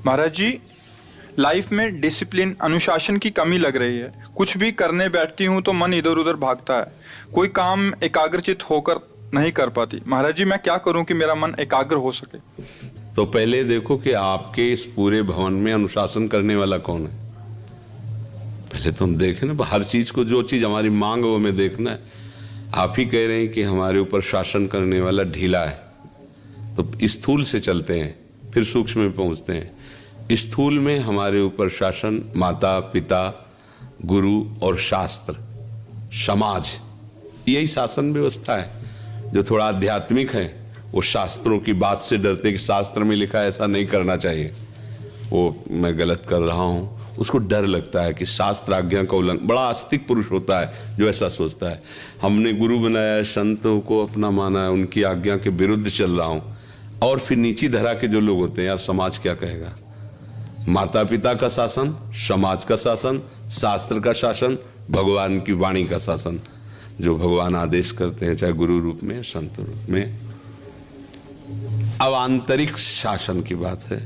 महाराज जी, life में discipline अनुशासन की कमी लग रही है। कुछ भी करने बैठती हूँ तो मन इधर उधर भागता है, कोई काम एकाग्रचित होकर नहीं कर पाती। महाराज जी, मैं क्या करूं कि मेरा मन एकाग्र हो सके? तो पहले देखो कि आपके इस पूरे भवन में अनुशासन करने वाला कौन है। पहले तो हम देखें ना, हर चीज को, जो चीज हमारी मांग है वो हमें देखना है। आप ही कह रहे हैं कि हमारे ऊपर शासन करने वाला ढीला है, तो स्थूल से चलते हैं फिर सूक्ष्म में पहुंचते हैं। स्थूल में हमारे ऊपर शासन माता पिता, गुरु और शास्त्र, समाज, यही शासन व्यवस्था है। जो थोड़ा आध्यात्मिक है वो शास्त्रों की बात से डरते कि शास्त्र में लिखा है ऐसा नहीं करना चाहिए, वो मैं गलत कर रहा हूँ, उसको डर लगता है कि शास्त्र आज्ञा का उल्लंघन। बड़ा आस्तिक पुरुष होता है जो ऐसा सोचता है। हमने गुरु बनाया है, संतों को अपना माना है, उनकी आज्ञा के विरुद्ध चल रहा हूँ। और फिर नीची धरा के जो लोग होते हैं, यार समाज क्या कहेगा। माता पिता का शासन, समाज का शासन, शास्त्र का शासन, भगवान की वाणी का शासन, जो भगवान आदेश करते हैं, चाहे गुरु रूप में संत रूप में। अब आंतरिक शासन की बात है,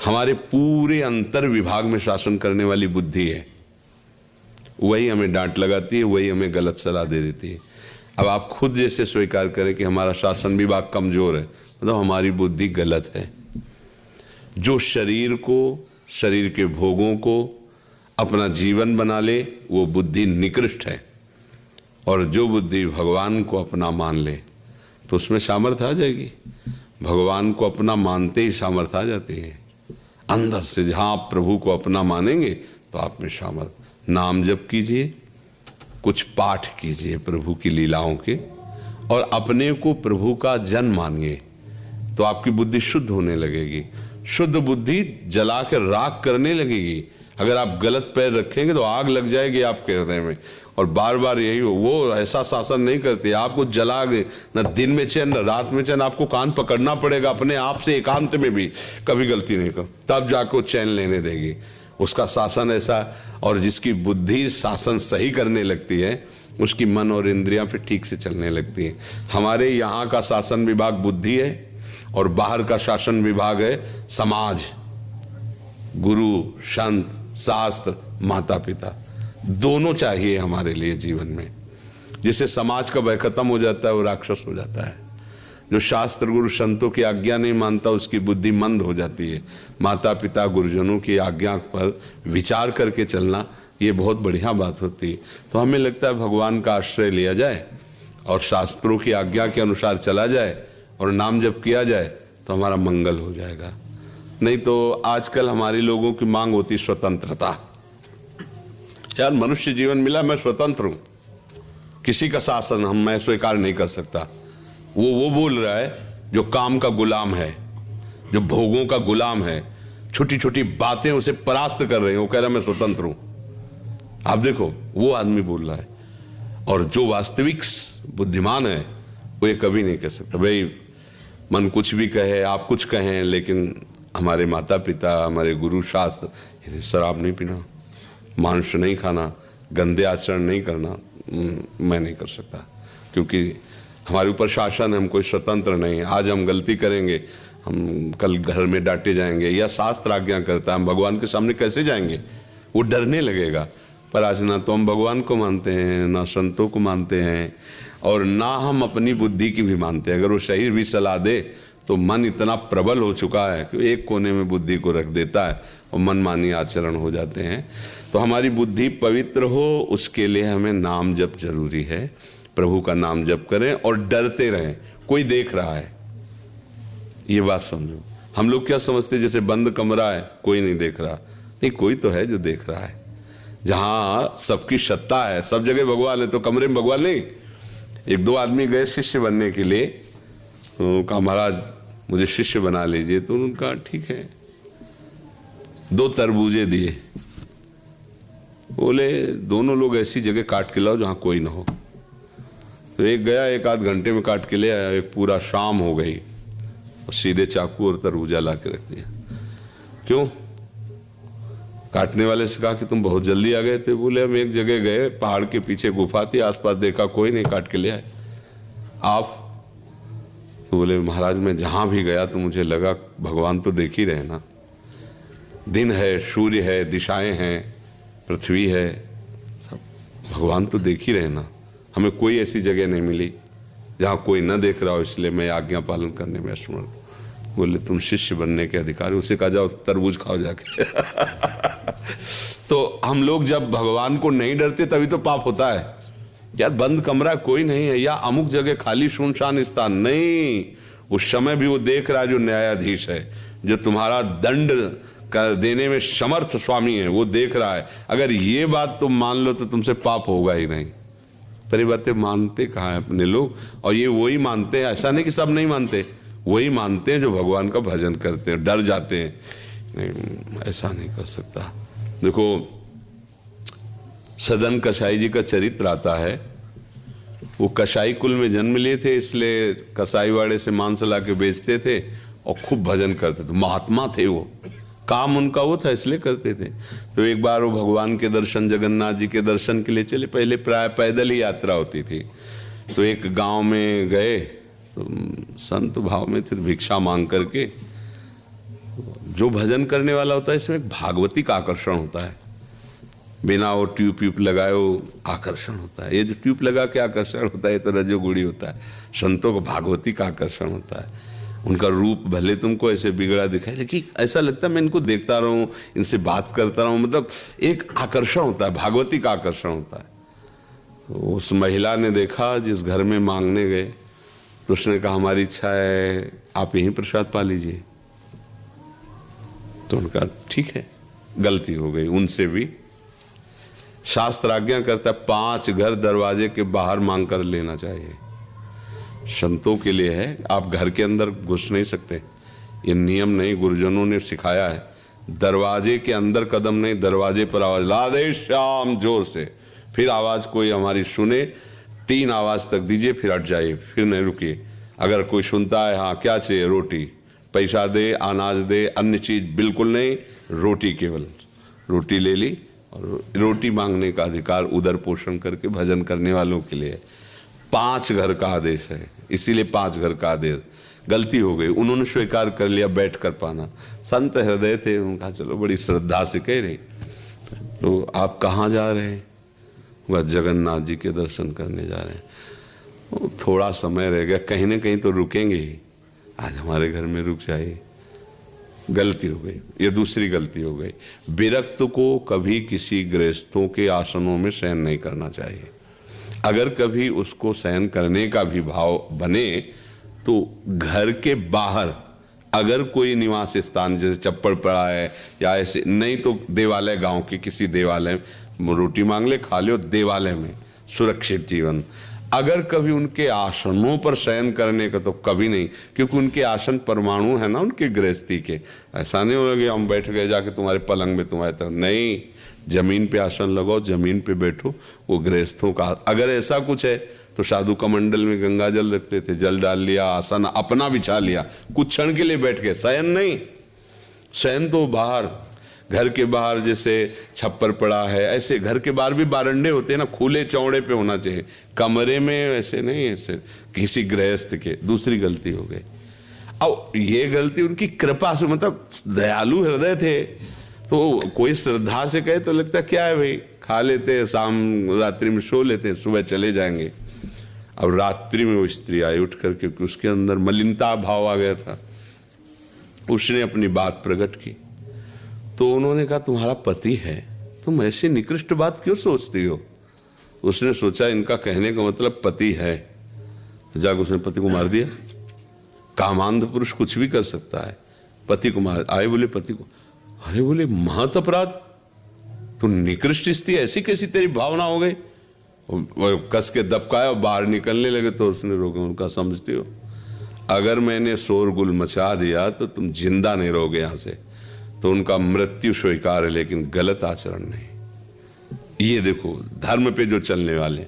हमारे पूरे अंतर विभाग में शासन करने वाली बुद्धि है। वही हमें डांट लगाती है, वही हमें गलत सलाह दे देती है। अब आप खुद जैसे स्वीकार करें कि हमारा शासन विभाग कमजोर है, मतलब हमारी बुद्धि गलत है। जो शरीर को, शरीर के भोगों को अपना जीवन बना ले, वो बुद्धि निकृष्ट है। और जो बुद्धि भगवान को अपना मान ले तो उसमें सामर्थ्य आ जाएगी। भगवान को अपना मानते ही सामर्थ्य आ जाती है अंदर से। जहाँ आप प्रभु को अपना मानेंगे तो आप में सामर्थ्य। नाम जप कीजिए, कुछ पाठ कीजिए प्रभु की लीलाओं के, और अपने को प्रभु का जन मानिए, तो आपकी बुद्धि शुद्ध होने लगेगी। शुद्ध बुद्धि जला के राख करने लगेगी। अगर आप गलत पैर रखेंगे तो आग लग जाएगी आपके हृदय में। और बार बार यही हो, वो ऐसा शासन नहीं करती, आपको जला के, न दिन में चैन न रात में चैन। आपको कान पकड़ना पड़ेगा अपने आप से, एकांत में भी कभी गलती नहीं कर, तब जाकर चैन लेने देगी। उसका शासन ऐसा। और जिसकी बुद्धि शासन सही करने लगती है, उसकी मन और इंद्रियां फिर ठीक से चलने लगती है। हमारे यहाँ का शासन विभाग बुद्धि है और बाहर का शासन विभाग है समाज, गुरु, संत, शास्त्र, माता पिता। दोनों चाहिए हमारे लिए जीवन में। जिससे समाज का भय खत्म हो जाता है, वो राक्षस हो जाता है। जो शास्त्र गुरु संतों की आज्ञा नहीं मानता, उसकी बुद्धि मंद हो जाती है। माता पिता गुरुजनों की आज्ञा पर विचार करके चलना, ये बहुत बढ़िया बात होती है। तो हमें लगता है भगवान का आश्रय लिया जाए और शास्त्रों की आज्ञा के अनुसार चला जाए और नाम जप किया जाए तो हमारा मंगल हो जाएगा। नहीं तो आजकल हमारी लोगों की मांग होती स्वतंत्रता। यार मनुष्य जीवन मिला, मैं स्वतंत्र हूं, किसी का शासन मैं स्वीकार नहीं कर सकता। वो बोल रहा है जो काम का गुलाम है, जो भोगों का गुलाम है, छोटी छोटी बातें उसे परास्त कर रहे हैं, वो कह रहा है मैं स्वतंत्र हूं। आप देखो, वो आदमी बोल रहा है। और जो वास्तविक बुद्धिमान है वो ये कभी नहीं कह सकता। भाई मन कुछ भी कहे, आप कुछ कहें, लेकिन हमारे माता पिता, हमारे गुरु, शास्त्र, शराब नहीं पीना, मांस नहीं खाना, गंदे आचरण नहीं करना, मैं नहीं कर सकता, क्योंकि हमारे ऊपर शासन है, हम कोई स्वतंत्र नहीं। आज हम गलती करेंगे, हम कल घर में डांटे जाएंगे, या शास्त्र आज्ञा करता है, हम भगवान के सामने कैसे जाएंगे, वो डरने लगेगा। पर आज ना तो हम भगवान को मानते हैं, ना संतों को मानते हैं, और ना हम अपनी बुद्धि की भी मानते हैं। अगर वो सही भी सलाह दे तो मन इतना प्रबल हो चुका है कि एक कोने में बुद्धि को रख देता है और मनमानी आचरण हो जाते हैं। तो हमारी बुद्धि पवित्र हो, उसके लिए हमें नाम जप जरूरी है। प्रभु का नाम जप करें और डरते रहें। कोई देख रहा है, ये बात समझो। हम लोग क्या समझते, जैसे बंद कमरा है, कोई नहीं देख रहा। नहीं, कोई तो है जो देख रहा है। जहां सबकी सत्ता है, सब जगह भगवान है, तो कमरे में भगवान नहीं। एक दो आदमी गए शिष्य बनने के लिए, तो कहा महाराज मुझे शिष्य बना लीजिए। तो उनका ठीक है, 2 तरबूजे दिए, बोले दोनों लोग ऐसी जगह काट के लाओ जहां कोई ना हो। तो एक गया, 1 आध घंटे में काट के ले आया। एक पूरा शाम हो गई और सीधे चाकू और तरबूजा ला के रख दिया। क्यों? काटने वाले से कहा कि तुम बहुत जल्दी आ गए थे। बोले हम एक जगह गए, पहाड़ के पीछे गुफा थी, आसपास देखा कोई नहीं, काट के ले आए। आप? तो बोले महाराज मैं जहां भी गया तो मुझे लगा भगवान तो देख ही रहे ना। दिन है, सूर्य है, दिशाएं हैं, पृथ्वी है, सब भगवान तो देख ही रहे ना। हमें कोई ऐसी जगह नहीं मिली जहाँ कोई न देख रहा हो, इसलिए मैं आज्ञा पालन करने में असमर्थ। बोले तुम शिष्य बनने के अधिकारी, उसे कहा जाओ तरबूज खाओ जाके। तो हम लोग जब भगवान को नहीं डरते तभी तो पाप होता है। यार बंद कमरा कोई नहीं है, या अमुक जगह खाली सुनसान स्थान नहीं, उस समय भी वो देख रहा है जो न्यायाधीश है, जो तुम्हारा दंड कर देने में समर्थ स्वामी है, वो देख रहा है। अगर ये बात तुम मान लो तो तुमसे पाप होगा ही नहीं। पर ये बातें मानते कहाँ हैं अपने लोग, और ये वही मानते हैं, ऐसा नहीं कि सब नहीं मानते, वही मानते हैं जो भगवान का भजन करते हैं, डर जाते हैं। नहीं, ऐसा नहीं कर सकता। देखो सदन कसाई जी का चरित्र आता है। वो कसाई कुल में जन्म लिए थे, इसलिए कसाई वाड़े से मांस ला के बेचते थे और खूब भजन करते थे। महात्मा थे वो, काम उनका वो था इसलिए करते थे। तो एक बार वो भगवान के दर्शन, जगन्नाथ जी के दर्शन के लिए चले। पहले प्राय पैदल ही यात्रा होती थी। तो एक गांव में गए, तो संत भाव में थे, तो भिक्षा मांग करके। जो भजन करने वाला होता है इसमें एक भागवती का आकर्षण होता है। बिना वो ट्यूब लगाए वो आकर्षण होता है। ये जो ट्यूब लगा के आकर्षण होता है ये तो रजोगुणी होता है। संतों को भागवती का आकर्षण होता है। उनका रूप भले तुमको ऐसे बिगड़ा दिखाए, लेकिन ऐसा लगता है मैं इनको देखता रहूं, इनसे बात करता रहूं, मतलब एक आकर्षण होता है, भागवती का आकर्षण होता है। उस महिला ने देखा जिस घर में मांगने गए, तो उसने कहा हमारी इच्छा है आप यहीं प्रसाद पा लीजिए। तो उनका ठीक है, गलती हो गई उनसे भी। शास्त्र आज्ञा करता है 5 घर दरवाजे के बाहर मांग कर लेना चाहिए। संतों के लिए है, आप घर के अंदर घुस नहीं सकते, ये नियम नहीं, गुरुजनों ने सिखाया है। दरवाजे के अंदर कदम नहीं, दरवाजे पर आवाज, राधे श्याम, जोर से। फिर आवाज कोई हमारी सुने, 3 आवाज तक दीजिए, फिर हट जाइए, फिर नहीं रुकिए। अगर कोई सुनता है हाँ क्या चाहिए, रोटी, पैसा दे, अनाज दे, अन्य चीज बिल्कुल नहीं, रोटी केवल। रोटी ले ली, और रोटी मांगने का अधिकार उदर पोषण करके भजन करने वालों के लिए। 5 घर का आदेश है, इसीलिए 5 घर का आदेश। गलती हो गई, उन्होंने स्वीकार कर लिया बैठ कर पाना। संत हृदय थे, उनका चलो बड़ी श्रद्धा से कह रहे, तो आप कहाँ जा रहे हैं? वह जगन्नाथ जी के दर्शन करने जा रहे हैं। थोड़ा समय रह गया, कहीं ना कहीं तो रुकेंगे ही, आज हमारे घर में रुक जाइए। गलती हो गई, ये दूसरी गलती हो गई। विरक्त को कभी किसी गृहस्थों के आसनों में शयन नहीं करना चाहिए। अगर कभी उसको शयन करने का भी भाव बने तो घर के बाहर अगर कोई निवास स्थान जैसे चप्पड़ पड़ा है या ऐसे, नहीं तो देवालय, गांव के किसी देवालय में रोटी मांग ले, खा लो देवालय में, सुरक्षित जीवन। अगर कभी उनके आसनों पर शयन करने का तो कभी नहीं, क्योंकि उनके आसन परमाणु है ना उनके गृहस्थी के। ऐसा नहीं होगा कि हम बैठ गए जाके तुम्हारे पलंग में तुम्हारे तक, नहीं, जमीन पे आसन लगाओ, जमीन पे बैठो, वो गृहस्थों का। अगर ऐसा कुछ है तो साधु कमंडल में गंगा जल रखते थे, जल डाल लिया, आसन अपना बिछा लिया, कुछ क्षण के लिए बैठ के, शयन नहीं। शयन तो बाहर, घर के बाहर जैसे छप्पर पड़ा है, ऐसे घर के बाहर भी बारंडे होते हैं ना, खुले चौड़े पे होना चाहिए, कमरे में ऐसे नहीं, ऐसे किसी गृहस्थ के। दूसरी गलती हो गई। अब ये गलती उनकी कृपा से, मतलब दयालु हृदय थे, तो कोई श्रद्धा से कहे तो लगता क्या है भाई, खा लेते, शाम रात्रि में सो लेते, सुबह चले जाएंगे। अब रात्रि में वो स्त्री आई उठ कर, क्योंकि उसके अंदर मलिनता भाव आ गया था। उसने अपनी बात प्रकट की, तो उन्होंने कहा तुम्हारा पति है, तुम ऐसी निकृष्ट बात क्यों सोचती हो? उसने सोचा इनका कहने का मतलब पति है, जाकर उसने पति को मार दिया। कामांध पुरुष कुछ भी कर सकता है, पति को मार। आए बोले पति को, अरे बोले महत अपराध, तू निकृष्ट स्त्री, ऐसी कैसी तेरी भावना हो गई? कस के दबकाया और बाहर निकलने लगे। तो उसने रोका, उनका समझती हो, अगर मैंने शोरगुल मचा दिया तो तुम जिंदा नहीं रहोगे यहाँ से। तो उनका मृत्यु स्वीकार है, लेकिन गलत आचरण नहीं। ये देखो धर्म पे जो चलने वाले,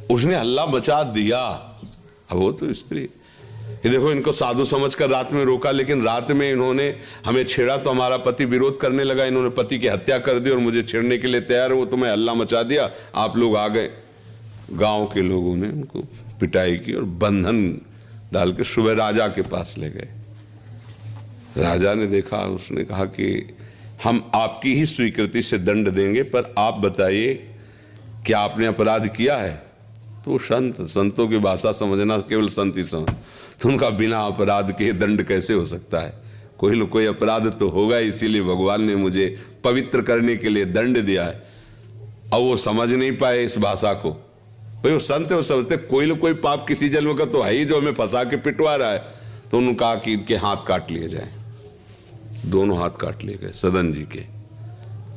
उसने हल्ला बचा दिया। अब वो तो स्त्री, ये देखो इनको साधु समझकर रात में रोका, लेकिन रात में इन्होंने हमें छेड़ा तो हमारा पति विरोध करने लगा, इन्होंने पति की हत्या कर दी और मुझे छेड़ने के लिए तैयार है। वो तो मैं हल्ला मचा दिया, आप लोग आ गए। गांव के लोगों ने उनको पिटाई की और बंधन डाल के सुबह राजा के पास ले गए। राजा ने देखा, उसने कहा कि हम आपकी ही स्वीकृति से दंड देंगे, पर आप बताइए क्या आपने अपराध किया है? तो संतों की भाषा समझना केवल संत ही समझ, तो उनका बिना अपराध के दंड कैसे हो सकता है? कोई न कोई अपराध तो होगा, इसीलिए भगवान ने मुझे पवित्र करने के लिए दंड दिया है। अब वो समझ नहीं पाए इस भाषा को। भाई वो संत है, वो समझते कोई न कोई पाप किसी जन्म का तो है ही जो हमें फंसा के पिटवा रहा है। तो उन्होंने कहा कि इनके हाथ काट लिए जाए। दोनों हाथ काट लिए गए सदन जी के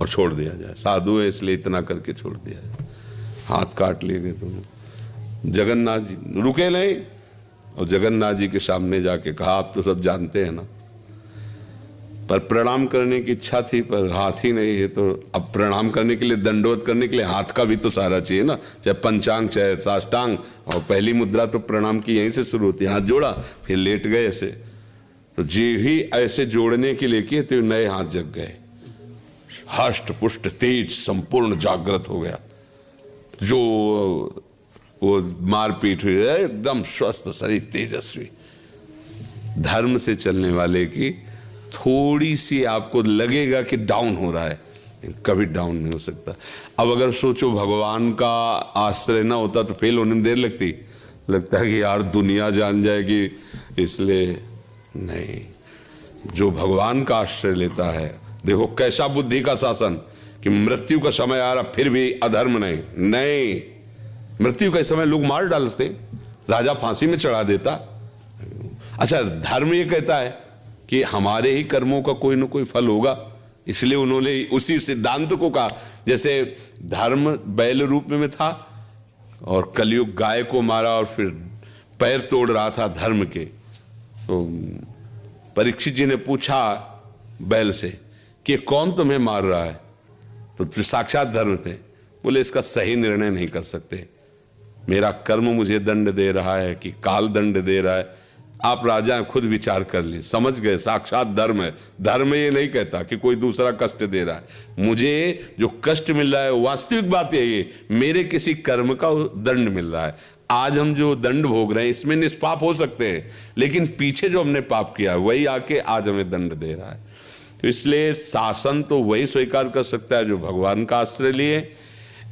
और छोड़ दिया जाए। साधु है इसलिए इतना करके छोड़ दिया जाए। हाथ काट लिए गए दोनों। जगन्नाथ जी रुके नहीं और जगन्नाथ जी के सामने जाके कहा, आप तो सब जानते हैं ना, पर प्रणाम करने की इच्छा थी पर हाथ ही नहीं है, तो अब प्रणाम करने के लिए, दंडवत करने के लिए हाथ का भी तो सहारा चाहिए ना, चाहे पंचांग चाहे साष्टांग। और पहली मुद्रा तो प्रणाम की यहीं से शुरू होती है, हाथ जोड़ा फिर लेट गए ऐसे। तो जी ही ऐसे जोड़ने के लिए किए तो नए हाथ जग गए, हष्ट पुष्ट तेज संपूर्ण जागृत हो गया। जो वो मारपीट हुई एकदम स्वस्थ शरीर तेजस्वी। धर्म से चलने वाले की थोड़ी सी आपको लगेगा कि डाउन हो रहा है, कभी डाउन नहीं हो सकता। अब अगर सोचो भगवान का आश्रय ना होता तो फेल होने में देर लगता है कि यार दुनिया जान जाएगी, इसलिए नहीं। जो भगवान का आश्रय लेता है, देखो कैसा बुद्धि का शासन कि मृत्यु का समय आ रहा फिर भी अधर्म नहीं। मृत्यु के समय लोग मार डालते, राजा फांसी में चढ़ा देता। अच्छा, धर्म ये कहता है कि हमारे ही कर्मों का कोई ना कोई फल होगा, इसलिए उन्होंने उसी सिद्धांत को कहा। जैसे धर्म बैल रूप में था और कलयुग गाय को मारा और फिर पैर तोड़ रहा था धर्म के। तो परीक्षित जी ने पूछा बैल से कि कौन तुम्हें मार रहा है? तो फिर साक्षात धर्म थे। बोले इसका सही निर्णय नहीं कर सकते, मेरा कर्म मुझे दंड दे रहा है कि काल दंड दे रहा है। आप राजा खुद विचार कर लिए, समझ गए साक्षात धर्म है। धर्म ये नहीं कहता कि कोई दूसरा कष्ट दे रहा है, मुझे जो कष्ट मिल रहा है वास्तविक बात यही है, मेरे किसी कर्म का दंड मिल रहा है। आज हम जो दंड भोग रहे हैं इसमें निष्पाप हो सकते हैं, लेकिन पीछे जो हमने पाप किया वही आके आज हमें दंड दे रहा है। तो इसलिए शासन तो वही स्वीकार कर सकता है जो भगवान का आश्रय लिए,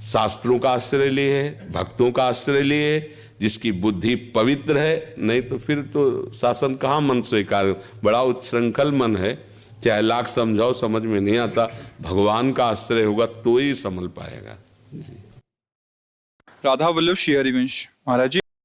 शास्त्रों का आश्रय लिए, भक्तों का आश्रय लिए, जिसकी बुद्धि पवित्र है। नहीं तो फिर तो शासन कहाँ मन स्वीकार। बड़ा उच्छृंखल मन है, चाहे लाख समझाओ समझ में नहीं आता। भगवान का आश्रय होगा तो ही संभल पाएगा जी। राधा वल्लभ श्री हरिवंश महाराज जी।